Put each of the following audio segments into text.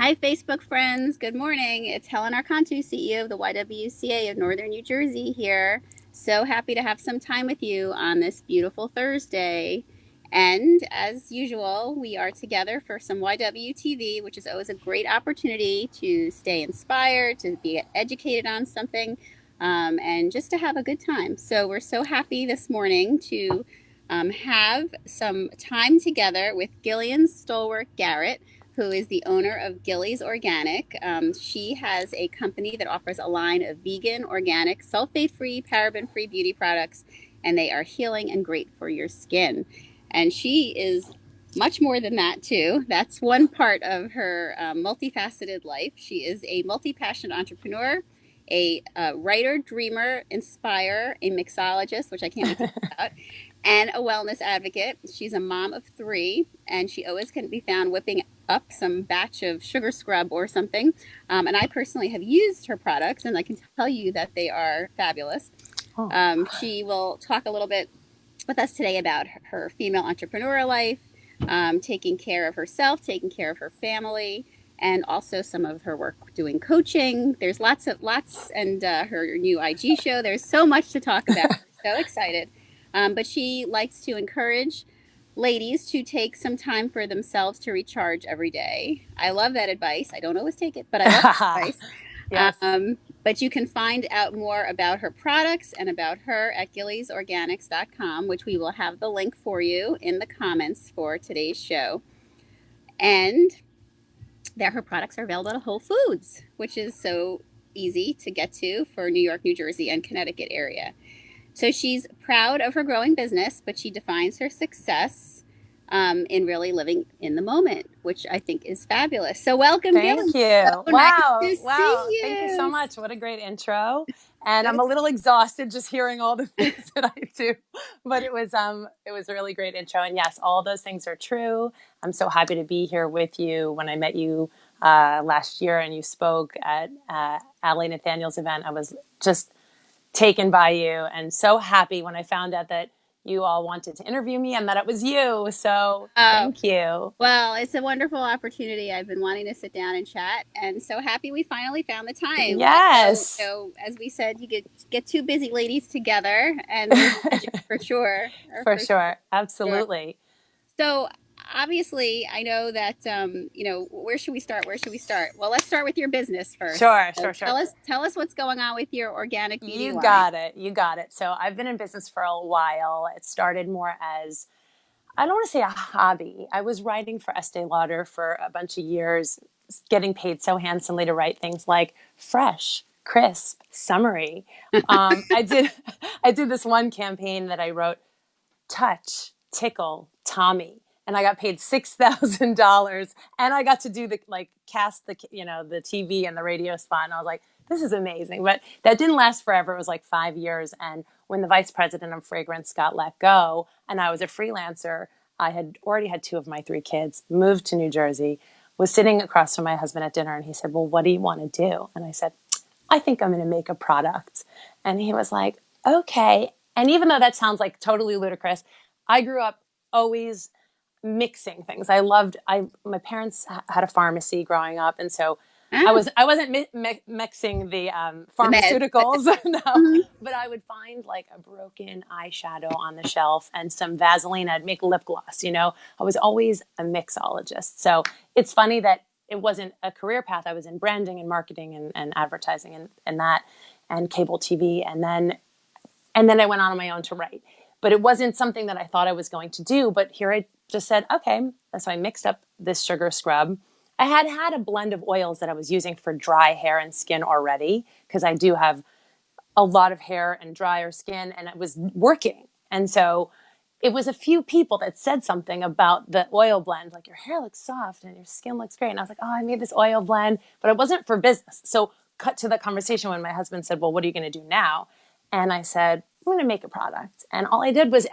Hi, Facebook friends. Good morning. It's Helen Archontou, CEO of the YWCA of Northern New Jersey here. So happy to have some time with you on this beautiful Thursday. And as usual, we are together for some YWTV, which is always a great opportunity to stay inspired, to be educated on something, and just to have a good time. So we're so happy this morning to have some time together with Gillian Stollwerk Garrett, who is the owner of Gilly's Organic. She has a company that offers a line of vegan, organic, sulfate-free, paraben-free beauty products, and they are healing and great for your skin. And she is much more than that too. That's one part of her multifaceted life. She is a multi-passionate entrepreneur, a writer, dreamer, inspirer, a mixologist, which I can't wait to talk about, and a wellness advocate. She's a mom of three, and she always can be found whipping up some batch of sugar scrub or something. And I personally have used her products, and I can tell you that they are fabulous. She will talk a little bit with us today about her female entrepreneur life, taking care of herself, taking care of her family, and also some of her work doing coaching. There's lots, and her new IG show. There's so much to talk about. We're so excited. But she likes to encourage ladies to take some time for themselves to recharge every day. I love that advice. I don't always take it, but I love that advice. Yes. But you can find out more about her products and about her at gillysorganics.com, which we will have the link for you in the comments for today's show. And there, her products are available at Whole Foods, which is so easy to get to for New York, New Jersey, and Connecticut area. So she's proud of her growing business, but she defines her success in really living in the moment, which I think is fabulous. So welcome, Thank Gillian. you. So nice Wow. to Wow. see Thank you so you. much. What a great intro. And So I'm a little exhausted just hearing all the things that I do, but it was a really great intro. And yes, all those things are true. I'm so happy to be here with you. When I met you last year and you spoke at Ali Nathaniel's event, I was just taken by you and so happy when I found out that you all wanted to interview me and that it was you. So Oh, thank you. well, it's a wonderful opportunity. I've been wanting to sit down and chat, and so happy we finally found the time. I know, Yes. as we said, you get two busy ladies together, and there's magic for sure, or For for sure. sure. Absolutely. So obviously, I know that where should we start? Where should we start? Well, let's start with your business first. Sure, So sure, sure. tell us what's going on with your organic beauty You line. got it. You got it. So I've been in business for a while. It started more as, I don't want to say a hobby. I was writing for Estee Lauder for a bunch of years, getting paid so handsomely to write things like fresh, crisp, summery. I did, I did this one campaign that I wrote, touch, tickle, Tommy. And I got paid $6,000 and I got to do the cast the TV and the radio spot. And I was like, this is amazing. But that didn't last forever. It was like 5 years. And when the vice president of fragrance got let go and I was a freelancer, I had already had two of my three kids, moved to New Jersey, was sitting across from my husband at dinner. And he said, well, what do you want to do? And I said, I think I'm going to make a product. And he was like, okay. And even though that sounds like totally ludicrous, I grew up always mixing things. My parents had a pharmacy growing up. And so Ah, I wasn't mixing the the med. pharmaceuticals, no, Mhm. but I would find like a broken eyeshadow on the shelf and some Vaseline. I'd make lip gloss, I was always a mixologist. So it's funny that it wasn't a career path. I was in branding and marketing and advertising and that and cable TV. And then I went on my own to write. But it wasn't something that I thought I was going to do. But here I just said, okay. So I mixed up this sugar scrub. I had a blend of oils that I was using for dry hair and skin already, because I do have a lot of hair and drier skin, and it was working. And so it was a few people that said something about the oil blend, like your hair looks soft and your skin looks great. And I was like, oh, I made this oil blend, but it wasn't for business. So cut to the conversation when my husband said, well, what are you going to do now? And I said, I'm going to make a product. And all I did was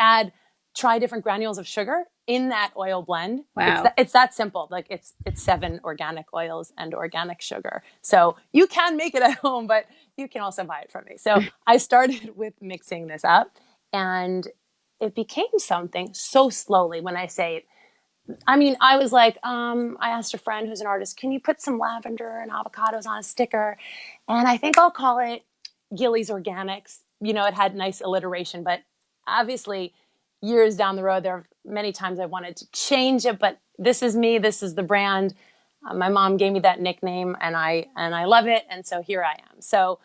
try different granules of sugar in that oil blend. Wow. It's that simple. Like it's 7 organic oils and organic sugar. So you can make it at home, but you can also buy it from me. So I started with mixing this up, and it became something so slowly. When I say I mean, I was like, I asked a friend who's an artist, can you put some lavender and avocados on a sticker? And I think I'll call it Gilly's Organics. You know, it had nice alliteration, but obviously, years down the road, there are many times I wanted to change it, but this is me. This is the brand. My mom gave me that nickname, and I love it, and so here I am. So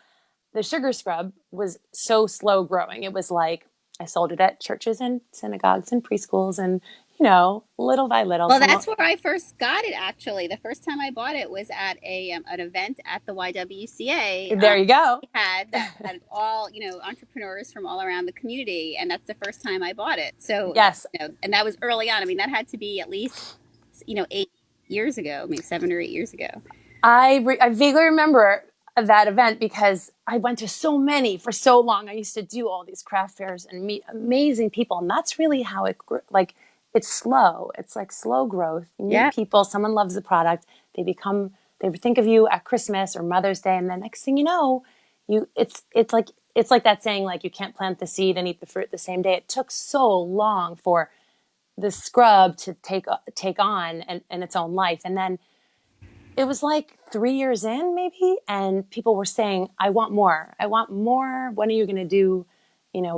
the sugar scrub was so slow growing. It was like I sold it at churches and synagogues and preschools, and little by little, Well, some. that's where I first got it. Actually, the first time I bought it was at a an event at the YWCA. There you go. We had that had all entrepreneurs from all around the community, and that's the first time I bought it. So Yes, and that was early on. I mean, that had to be at least 8 years ago, maybe 7 or 8 years ago. I vaguely remember that event because I went to so many for so long. I used to do all these craft fairs and meet amazing people, and that's really how it grew. Like it's slow. It's like slow growth. You meet Yeah. people, someone loves the product, they think of you at Christmas or Mother's Day, and the next thing you know, it's like that saying, like you can't plant the seed and eat the fruit the same day. It took so long for the scrub to take on and its own life, and then it was like 3 years in maybe, and people were saying, I want more. I want more. When are you going to do,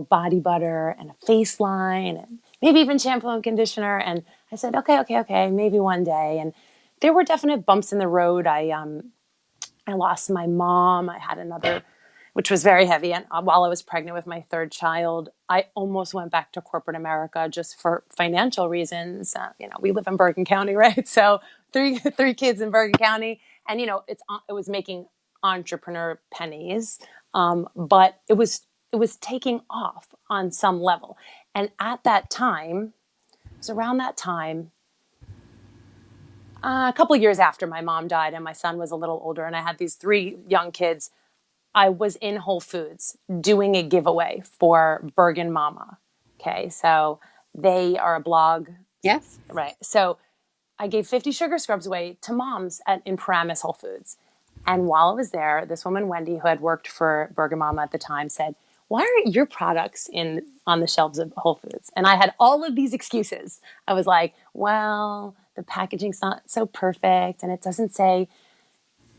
body butter and a face line and maybe even shampoo and conditioner? And I said, okay, maybe one day. And there were definite bumps in the road. I lost my mom. I had another, which was very heavy. And while I was pregnant with my third child, I almost went back to corporate America just for financial reasons. We live in Bergen County, right? So three kids in Bergen County, and it was making entrepreneur pennies, but it was taking off on some level. And at that time, it was around that time, a couple of years after my mom died and my son was a little older, and I had these three young kids. I was in Whole Foods doing a giveaway for Bergen Mama. Okay, so they are a blog, Yes. right? So I gave 50 sugar scrubs away to moms in Paramus Whole Foods. And while I was there, this woman, Wendy, who had worked for Bergen Mama at the time, said, why aren't your products on the shelves of Whole Foods? And I had all of these excuses. I was like, well, the packaging's not so perfect, and it doesn't say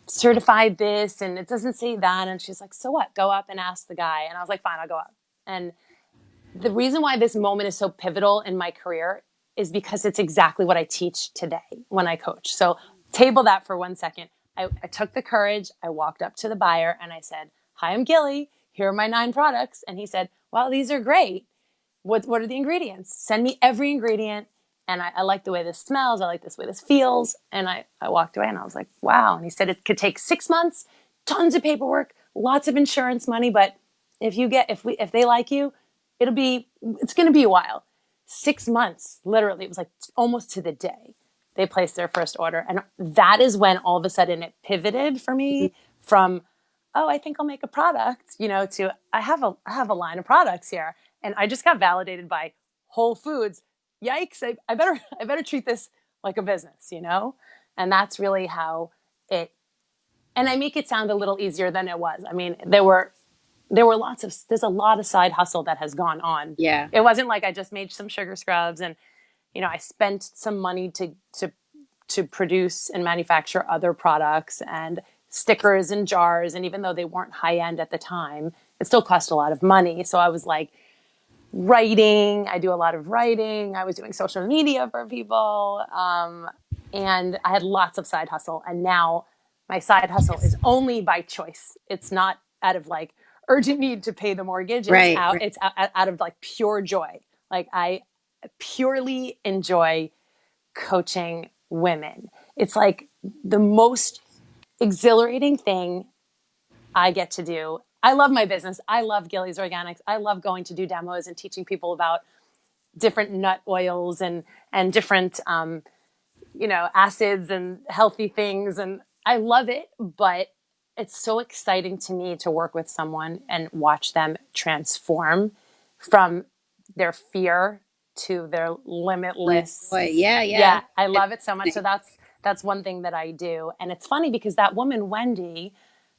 certified this, and it doesn't say that. And she's like, so what? Go up and ask the guy. And I was like, fine, I'll go up. And the reason why this moment is so pivotal in my career is because it's exactly what I teach today when I coach. So table that for 1 second. I took the courage. I walked up to the buyer and I said, hi, I'm Gilly. Here are my 9 products. And he said, well, these are great. What are the ingredients? Send me every ingredient. And I like the way this smells. I like this way this feels. And I walked away and I was like, wow. And he said it could take 6 months, tons of paperwork, lots of insurance money. But if they like you, it's going to be a while. 6 months, literally. It was like almost to the day they placed their first order. And that is when all of a sudden it pivoted for me from, oh, I think I'll make a product, to I have a line of products here. And I just got validated by Whole Foods. Yikes! I better treat this like a business, And that's really how it. And I make it sound a little easier than it was. I mean, there's a lot of side hustle that has gone on. Yeah. It wasn't like I just made some sugar scrubs and, I spent some money to produce and manufacture other products and stickers and jars. And even though they weren't high end at the time, it still cost a lot of money. So I was like, writing. I do a lot of writing. I was doing social media for people. And I had lots of side hustle. And now my side hustle is only by choice. It's not out of like urgent need to pay the mortgage. Right. It's out of like pure joy. Like I purely enjoy coaching women. It's like the most exhilarating thing I get to do. I love my business. I love Gilly's Organics. I love going to do demos and teaching people about different nut oils and different acids and healthy things, and I love it. But it's so exciting to me to work with someone and watch them transform from their fear to their limitless. Boy, yeah, Yeah, I love it so much. So that's one thing that I do, and it's funny because that woman Wendy,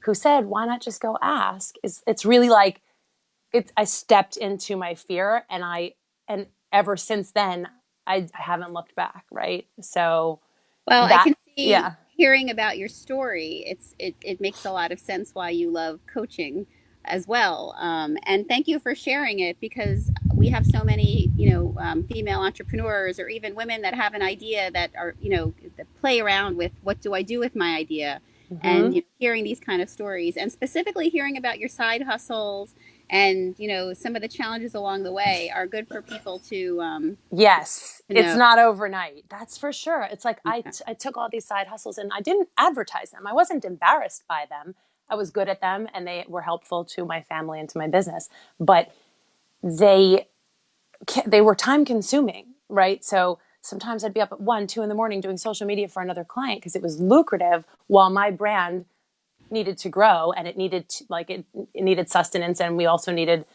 who said, why not just go ask? It's really like I stepped into my fear, and ever since then I haven't looked back. Right. So Well, I that, can see yeah. hearing about your story. It makes a lot of sense why you love coaching as well. And thank you for sharing it because we have so many, female entrepreneurs or even women that have an idea that are, that play around with what do I do with my idea, and Hmm. hearing these kind of stories and specifically hearing about your side hustles and some of the challenges along the way are good for people Yes, to it's know. not overnight. That's for sure. It's like Yeah. I took all these side hustles and I didn't advertise them. I wasn't embarrassed by them. I was good at them and they were helpful to my family and to my business. But they they were time consuming, right? So sometimes I'd be up at 1, 2 in the morning doing social media for another client because it was lucrative while my brand needed to grow and it needed to, like it needed sustenance and we also needed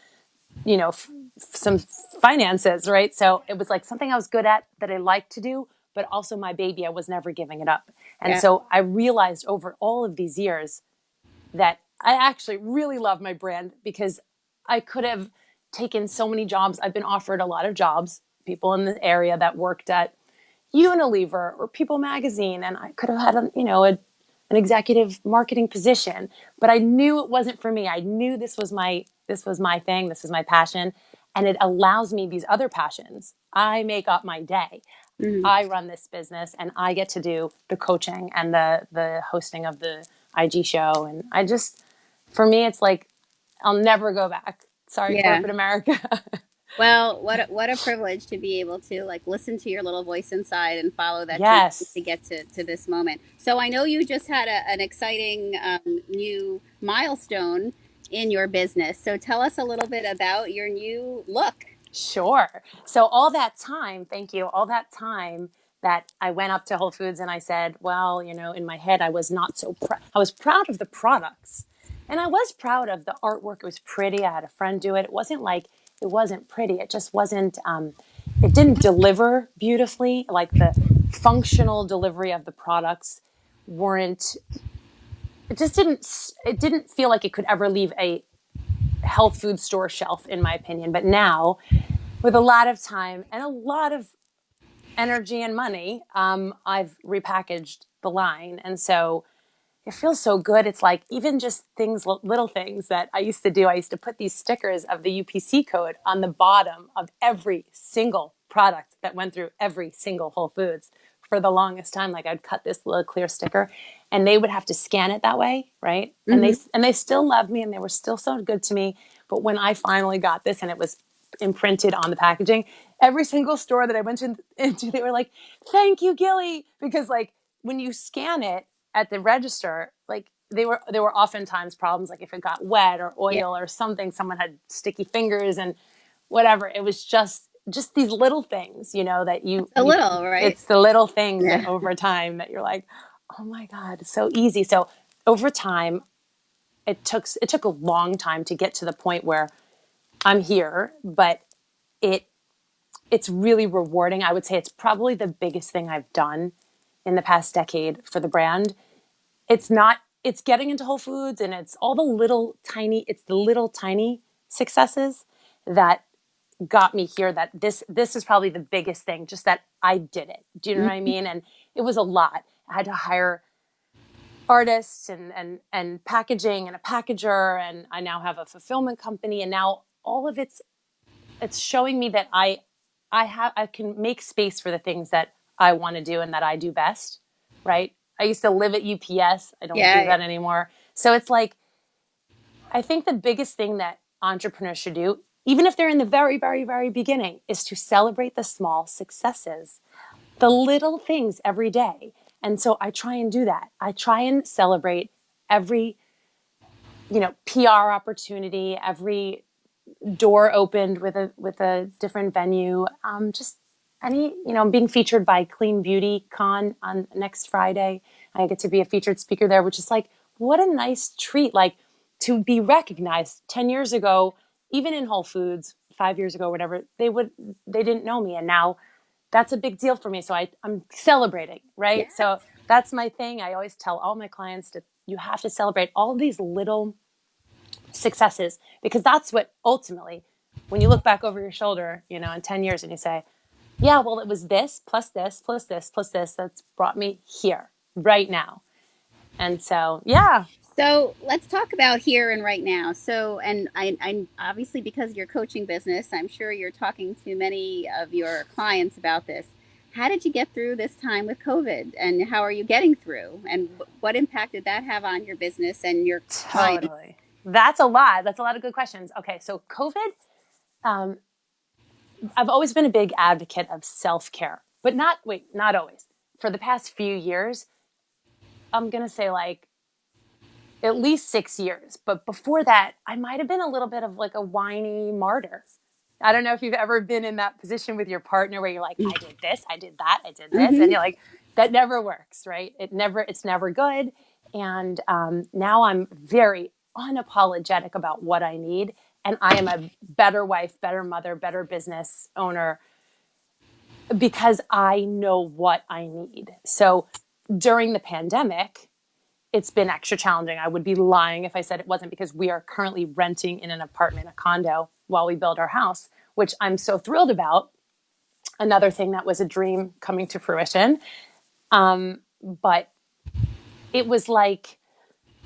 some finances, right? So it was like something I was good at that I liked to do, but also my baby. I was never giving it up. And Yeah. so I realized over all of these years that I actually really love my brand because I could have taken so many jobs. I've been offered a lot of jobs, people in the area that worked at Unilever or People Magazine, and I could have had an executive marketing position, but I knew it wasn't for me. I knew this was my thing, this was my passion, and it allows me these other passions. I make up my day. Mhm. I run this business and I get to do the coaching and the hosting of the IG show and I just for me it's like I'll never go back. Sorry Yeah. corporate America. Well, what a privilege to be able to like listen to your little voice inside and follow that dream Yes. to get to this moment. So I know you just had an exciting new milestone in your business. So tell us a little bit about your new look. Sure. So all that time, thank you, all that time that I went up to Whole Foods and I said, well, in my head, I was not so proud. I was proud of the products and I was proud of the artwork. It was pretty. I had a friend do it. It wasn't like it wasn't pretty. It just wasn't, it didn't deliver beautifully. Like the functional delivery of the products weren't, it didn't feel like it could ever leave a health food store shelf, in my opinion. But now, with a lot of time and a lot of energy and money, I've repackaged the line. And so it feels so good. It's like even just things, little things that I used to do. I used to put these stickers of the UPC code on the bottom of every single product that went through every single Whole Foods for the longest time. Like I'd cut this little clear sticker and they would have to scan it that way. Right. And they, Hmm. and they still loved me and they were still so good to me. But when I finally got this and it was imprinted on the packaging, every single store that I went into, they were like, thank you, Gilly. Because like when you scan it at the register, like there were oftentimes problems, like if it got wet or Yeah, oil or something, someone had sticky fingers and whatever. It was just these little things, that it's you a you little, right? it's the little things that Yeah. over time that you're like, oh my God, so easy. So over time, it took a long time to get to the point where I'm here, but it it's really rewarding. I would say it's probably the biggest thing I've done in the past decade for the brand. It's getting into Whole Foods and it's the little tiny successes that got me here, that this is probably the biggest thing, just that I did it. Do you know what I Mhm. mean? And it was a lot. I had to hire artists and packaging and a packager, and I now have a fulfillment company, and now all of it's showing me that I can make space for the things that I want to do and that I do best, right? I used to live at UPS. I don't do Yeah. that anymore. So it's like I think the biggest thing that entrepreneurs should do, even if they're in the very, very, very beginning, is to celebrate the small successes, the little things every day. And so I try and do that. I try and celebrate every, PR opportunity, every door opened with a different venue. Just I'm being featured by Clean Beauty Con on next Friday. I get to be a featured speaker there, which is like what a nice treat. Like to be recognized 10 years ago, even in Whole Foods, 5 years ago, whatever they didn't know me, and now that's a big deal for me. So I'm celebrating, Yeah. right? So that's my thing. I always tell all my clients that you have to celebrate all these little successes because that's what ultimately, when you look back over your shoulder, in 10 years and you say, Yeah, well, it was this plus this plus this plus this that's brought me here right now. And so, yeah. So let's talk about here and right now. So, and I obviously because of your coaching business, I'm sure you're talking to many of your clients about this. How did you get through this time with COVID, and how are you getting through? And what impact did that have on your business and your clients? Totally. That's a lot. That's a lot of good questions. Okay, so COVID, um, I've always been a big advocate of self care, but not always. For the past few years, I'm going to say like at least 6 years. But before that, I might have been a little bit of like a whiny martyr. I don't know if you've ever been in that position with your partner where you're like, I did this, I did that, I did this. And Mm-hmm. you're like, that never works, right? It's never good. And now I'm very unapologetic about what I need. And I am a better wife, better mother, better business owner because I know what I need. So during the pandemic, it's been extra challenging. I would be lying if I said it wasn't because we are currently renting in an apartment, a condo, while we build our house, which I'm so thrilled about. Another thing that was a dream coming to fruition. But it was like,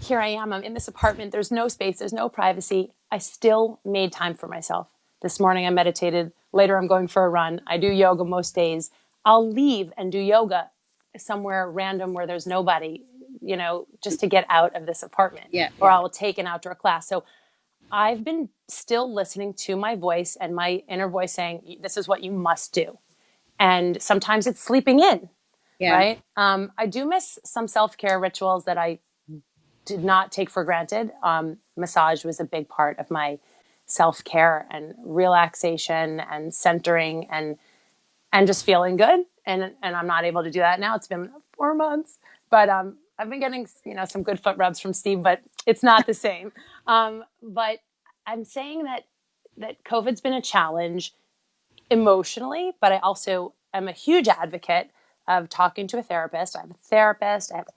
here I am, I'm in this apartment, there's no space, there's no privacy. I still made time for myself. This morning I meditated, later I'm going for a run. I do yoga most days. I'll leave and do yoga somewhere random where there's nobody, just to get out of this apartment. Yeah, Or yeah, I'll take an outdoor class. So I've been still listening to my voice and my inner voice saying, this is what you must do. And sometimes it's sleeping in, yeah, right? I do miss some self-care rituals that I did not take for granted. Massage was a big part of my self-care and relaxation and centering and just feeling good. And I'm not able to do that now. It's been 4 months, but I've been getting some good foot rubs from Steve, but it's not the same. But I'm saying that COVID's been a challenge emotionally, but I also am a huge advocate of talking to a therapist. I have a therapist. I have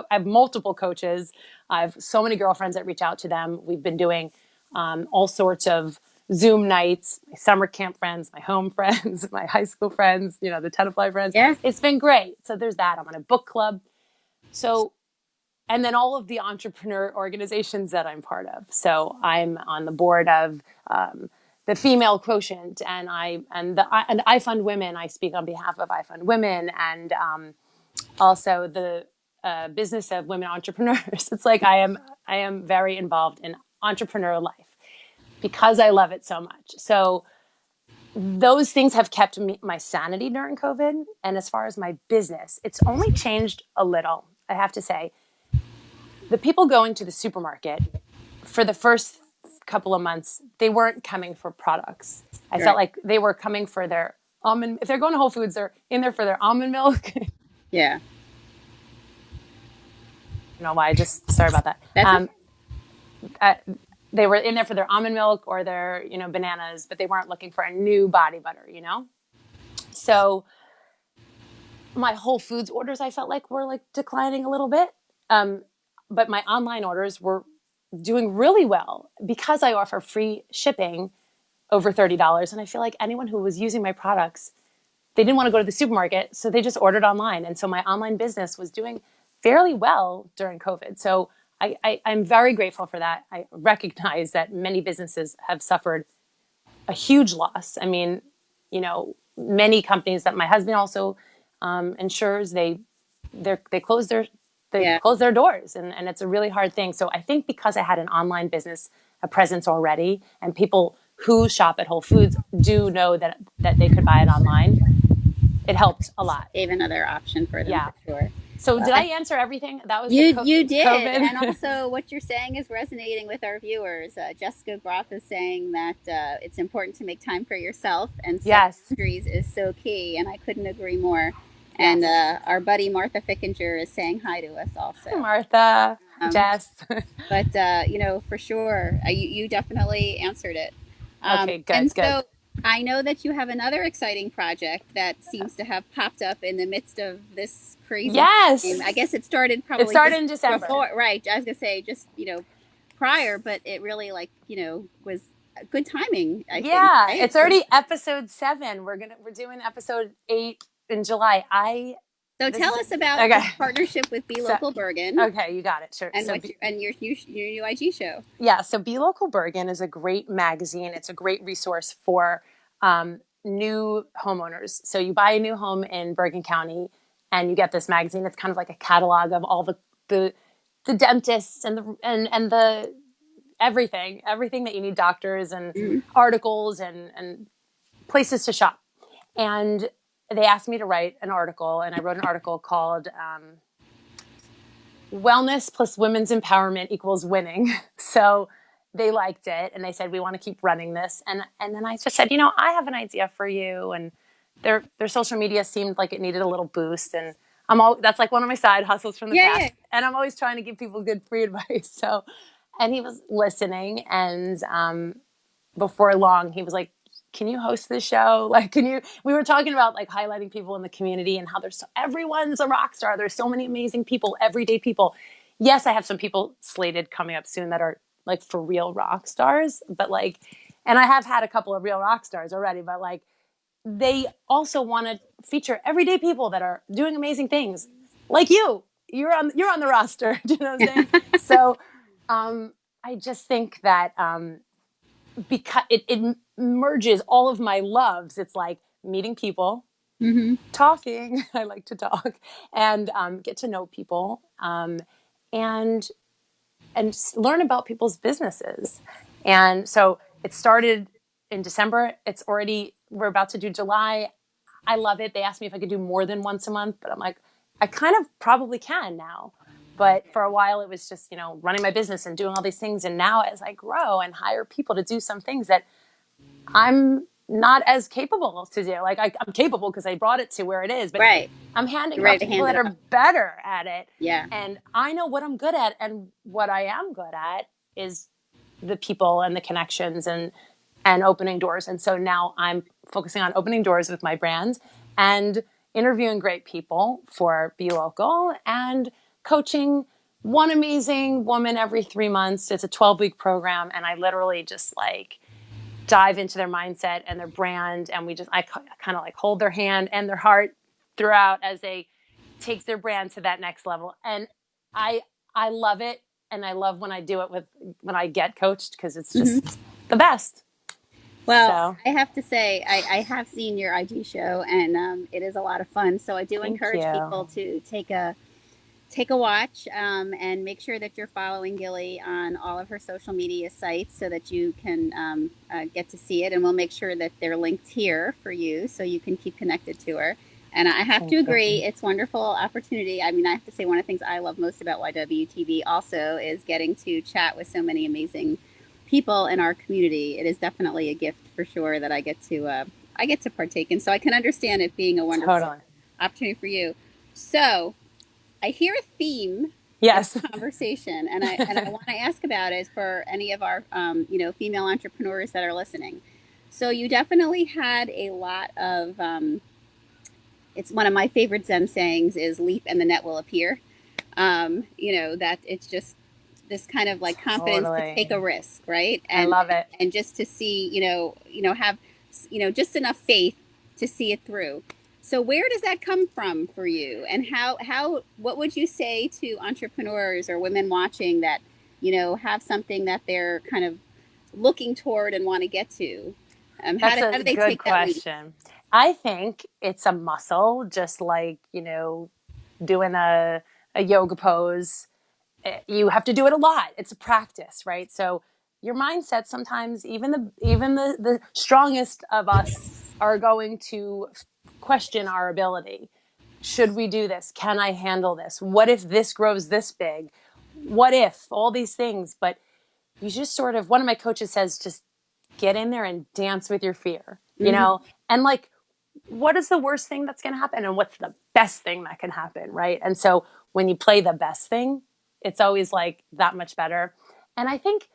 I have multiple coaches. I have so many girlfriends that reach out to them. We've been doing all sorts of Zoom nights, my summer camp friends, my home friends, my high school friends, the Tenafly friends. yeah. It's been great. So there's that. I'm on a book club. So, and then all of the entrepreneur organizations that I'm part of. So I'm on the board of the Female Quotient, and I Fund Women. I speak on behalf of I Fund Women, and also the business of women entrepreneurs. It's like I am very involved in entrepreneur life because I love it so much. So those things have kept my sanity during COVID. And as far as my business, it's only changed a little. I have to say, the people going to the supermarket for the first couple of months, they weren't coming for products. I felt Right. like they were coming for their almond. If they're going to Whole Foods, they're in there for their almond milk. Yeah. Know why? Just sorry about that. That's okay. Uh, they were in there for their almond milk or their bananas, but they weren't looking for a new body butter. So my Whole Foods orders, I felt like were like declining a little bit, but my online orders were doing really well because I offer free shipping over $30, and I feel like anyone who was using my products, they didn't want to go to the supermarket, so they just ordered online. And so my online business was doing fairly well during COVID. So I'm very grateful for that. I recognize that many businesses have suffered a huge loss. I mean, many companies that my husband also insures, they close Yeah. their doors, and it's a really hard thing. So I think because I had an online business, a presence already, and people who shop at Whole Foods do know that they could buy it online, it helped a lot. Gave another option for them Yeah. for sure. So Well, did I answer everything? That was the you did, and COVID. also what you're saying is resonating with our viewers. Jessica Groff is saying that it's important to make time for yourself, and setting Yes. boundaries is so key. And I couldn't agree more. And Yes. our buddy Martha Fickinger is saying hi to us Hi, also. Martha. Um, Jess. but for sure, you definitely answered it. Okay, good, And good. so I know that you have another exciting project that seems to have popped up in the midst of this crazy time. Yes. I guess it started It probably started just in December. before, right? I was gonna say just prior, but it really was good timing, I think, Yeah, right? it's already episode 7. We're doing episode 8 in July. I So This tell is us about okay. this partnership with Be So Local Bergen okay, you got it. Sure. and your new IG show. Yeah, so Be Local Bergen is a great magazine. It's a great resource for new homeowners. So you buy a new home in Bergen County, and you get this magazine. It's kind of like a catalog of all the the dentists and the everything that you need, doctors and Mm-hmm. articles and places to shop. And they asked me to write an article, and I wrote an article called Wellness plus Women's Empowerment equals Winning. So they liked it, and they said, we want to keep running this. And then I just said, I have an idea for you. And their social media seemed like it needed a little boost. And that's like one of my side hustles from the Yeah, yeah. past. And I'm always trying to give people good free advice. So, and he was listening, and before long, he was like, can you host this show? Like, we were talking about like highlighting people in the community and how everyone's a rock star. There's so many amazing people, everyday people. Yes, I have some people slated coming up soon that are like for real rock stars, but like, and I have had a couple of real rock stars already, but like, they also want to feature everyday people that are doing amazing things like you. You're on the roster. Do you know what I'm saying? So, I just think that, because it merges all of my loves. It's like meeting people, Mm-hmm. talking. I like to talk and get to know people, and learn about people's businesses. And so it started in December. We're about to do July. I love it. They asked me if I could do more than once a month, but I'm like, I kind of probably can now. But for a while, it was just, running my business and doing all these things. And now as I grow and hire people to do some things that I'm not as capable to do. Like I'm capable because I brought it to where it is, but Right. I'm handing You're it off ready to to people hand that it off. are better at it. Yeah. And I know what I'm good at, and what I am good at is the people and the connections and opening doors. And so now I'm focusing on opening doors with my brand and interviewing great people for Be Local and coaching one amazing woman every 3 months. It's a 12-week program, and I literally just like dive into their mindset and their brand, and I kind of like hold their hand and their heart throughout as they take their brand to that next level. And I love it, and I love when I do it when I get coached, because it's Mm-hmm. just the best. Well, So I have to say, I have seen your IG show, and it is a lot of fun. So I do thank encourage you. people to take a watch, and make sure that you're following Gilly on all of her social media sites so that you can get to see it. And we'll make sure that they're linked here for you so you can keep connected to her. And I have to Thank you. agree, it's a wonderful opportunity. I mean, I have to say, one of the things I love most about YWTV also is getting to chat with so many amazing people in our community. It is definitely a gift for sure that I get to partake in. So I can understand it being a wonderful Totally. opportunity for you. So I hear a theme in Yes. our conversation, and I want to ask about it for any of our female entrepreneurs that are listening. So you definitely had a lot of. It's one of my favorite Zen sayings is "leap and the net will appear." That it's just this kind of like confidence to take a Totally. risk, right? I love it. And just to see, have just enough faith to see it through. So where does that come from for you? And how what would you say to entrepreneurs or women watching that, have something that they're kind of looking toward and want to get to? That's How a do they good take that leap? question. I think it's a muscle, just like, doing a yoga pose. You have to do it a lot. It's a practice, right? So your mindset, sometimes even the strongest of us are going to question our ability. Should we do this? Can I handle this? What if this grows this big? What if all these things? But you just sort of, one of my coaches says, just get in there and dance with your fear, Mm-hmm. and like, what is the worst thing that's going to happen, and what's the best thing that can happen, right? And so when you play the best thing, it's always like that much better. And I think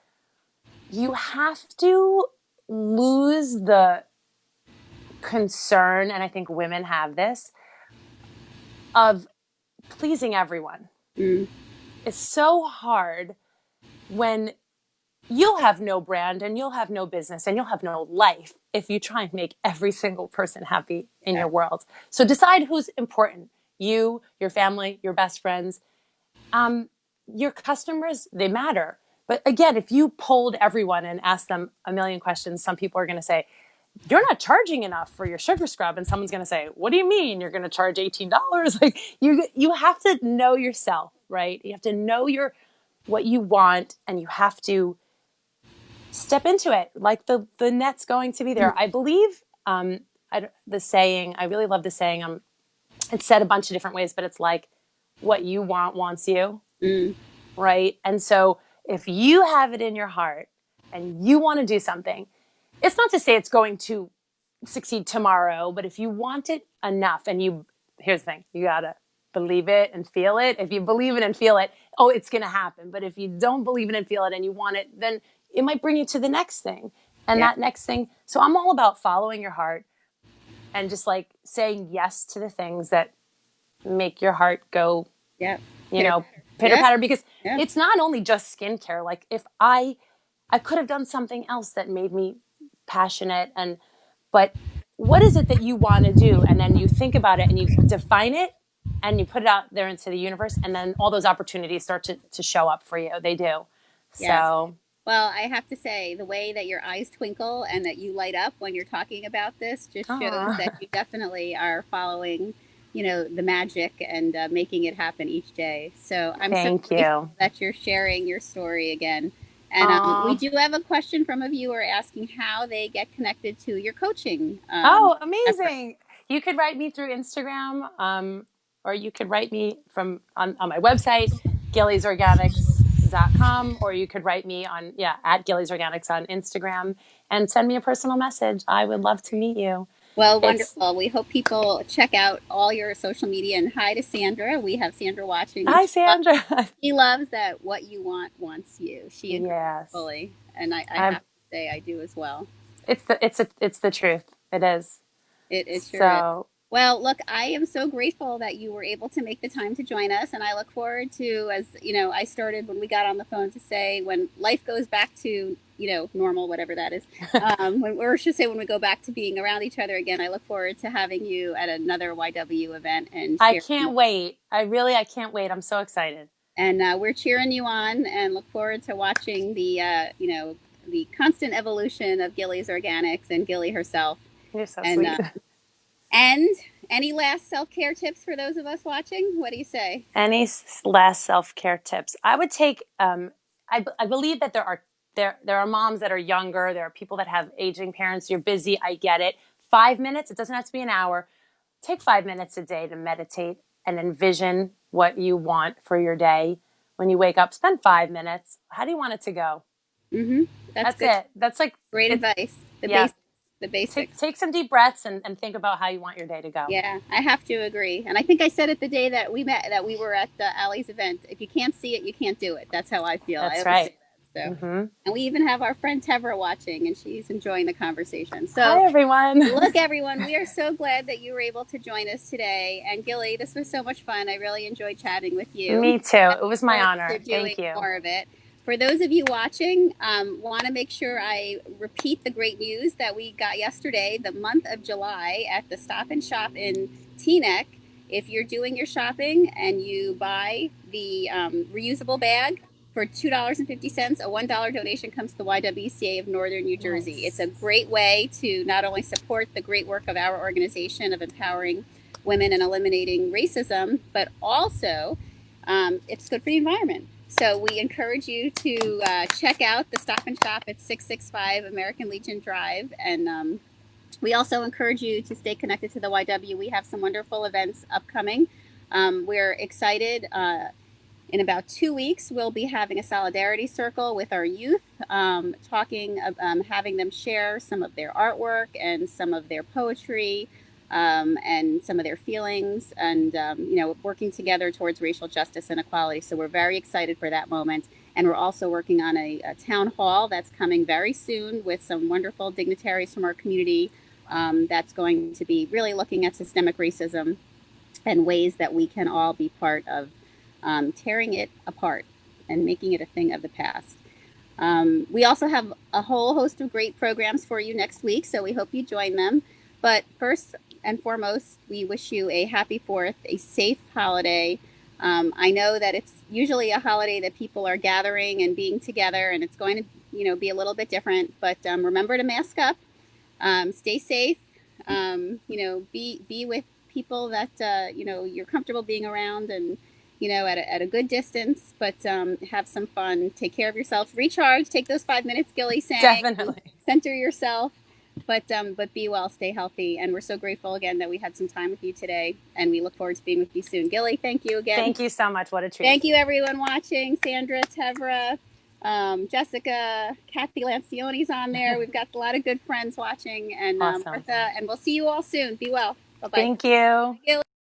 you have to lose the concern, and I think women have this, of pleasing everyone. Mm-hmm. It's so hard when you'll have no brand and you'll have no business and you'll have no life if you try and make every single person happy in Yeah. your world. So decide who's important. You, your family, your best friends, your customers, they matter. But again, if you polled everyone and asked them a million questions, some people are going to say, you're not charging enough for your sugar scrub. And someone's going to say, what do you mean you're going to charge $18? Like you have to know yourself, right? You have to know what you want, and you have to step into it. Like the net's going to be there. I believe the saying, I really love the saying. It's said a bunch of different ways, but it's like what you want wants you, Mm, right? And so if you have it in your heart and you want to do something, it's not to say it's going to succeed tomorrow, but if you want it enough, and here's the thing, you gotta believe it and feel it. If you believe it and feel it, oh, it's gonna happen. But if you don't believe it and feel it and you want it, then it might bring you to the next thing and yeah. that next thing. So I'm all about following your heart and just like saying yes to the things that make your heart go, Yeah. you Pitter know, patter. pitter Yeah. patter. Because Yeah. it's not only just skincare. Like if I could have done something else that made me passionate, but what is it that you want to do? And then you think about it and you define it and you put it out there into the universe, and then all those opportunities start to show up for you. They do. Yes. So, Well, I have to say, the way that your eyes twinkle and that you light up when you're talking about this just shows that aw, you definitely are following, the magic and making it happen each day. So I'm so thank grateful you. that you're sharing your story again. And we Aw. do have a question from a viewer asking how they get connected to your coaching Oh, effort. amazing. You could write me through Instagram, or you could write me on my website, gillysorganics.com, or you could write me at Gilly's Organics on Instagram and send me a personal message. I would love to meet you. Well, It's wonderful. We hope people check out all your social media, and hi to Sandra. We have Sandra watching, and Hi, Sandra. she loves that what you want wants you. She agrees Yes. fully, and I I'm have to say I do as well. it's the truth. It is. It sure is. So, Well, look, I am so grateful that you were able to make the time to join us, and I look forward to, as I started when we got on the phone to say, when life goes back to normal, whatever that is, or I should say when we go back to being around each other again. I look forward to having you at another YW event and I sharing. can't wait. I can't wait. I'm so excited. And we're cheering you on, and look forward to watching the constant evolution of Gilly's Organics and Gilly herself. You're so And sweet. and any last self care tips for those of us watching? What do you say? Any last self-care tips? I would take I believe that there are moms that are younger, there are people that have aging parents. You're busy, I get it. 5 minutes, it doesn't have to be an hour. Take 5 minutes a day to meditate and envision what you want for your day. When you wake up, spend 5 minutes. How do you want it to go? Mm-hmm. That's That's good. it. That's like Great advice. The yeah. basics. The basics. Take some deep breaths and think about how you want your day to go. Yeah, I have to agree. And I think I said it the day that we met, that we were at the Allie's event. If you can't see it, you can't do it. That's how I feel. I That's always say right. that. So, Mm-hmm. and we even have our friend Tevra watching, and she's enjoying the conversation. So, Hi, everyone. look, everyone, we are so glad that you were able to join us today. And Gilly, this was so much fun. I really enjoyed chatting with you. Me too. I It look was my forward to honor. doing Thank you. more of it. For those of you watching, want to make sure I repeat the great news that we got yesterday, the month of July at the Stop and Shop in Teaneck. If you're doing your shopping and you buy the reusable bag for $2.50, a $1 donation comes to the YWCA of Northern New Jersey. It's Nice. a great way to not only support the great work of our organization of empowering women and eliminating racism, but also it's good for the environment. So we encourage you to check out the Stop and Shop at 665 American Legion Drive. And we also encourage you to stay connected to the YW. We have some wonderful events upcoming. We're excited. In about 2 weeks, we'll be having a solidarity circle with our youth, having them share some of their artwork and some of their poetry, and some of their feelings, and working together towards racial justice and equality. So we're very excited for that moment. And we're also working on a town hall that's coming very soon with some wonderful dignitaries from our community, that's going to be really looking at systemic racism and ways that we can all be part of tearing it apart and making it a thing of the past. We also have a whole host of great programs for you next week, so we hope you join them. But first and foremost, we wish you a happy 4th, a safe holiday. I know that it's usually a holiday that people are gathering and being together, and it's going to, be a little bit different. But remember to mask up, stay safe. Be with people that you're comfortable being around, and at a good distance. But have some fun. Take care of yourself. Recharge. Take those 5 minutes Gilly sang. Definitely. Center yourself. But be well, stay healthy, and we're so grateful again that we had some time with you today, and we look forward to being with you soon. Gilly, thank you again. Thank you so much. What a treat. Thank you everyone watching. Sandra, Tevra, Jessica, Kathy Lancione's on there. We've got a lot of good friends watching, and Awesome. Martha, and we'll see you all soon. Be well. Bye bye. Thank you. Gilly.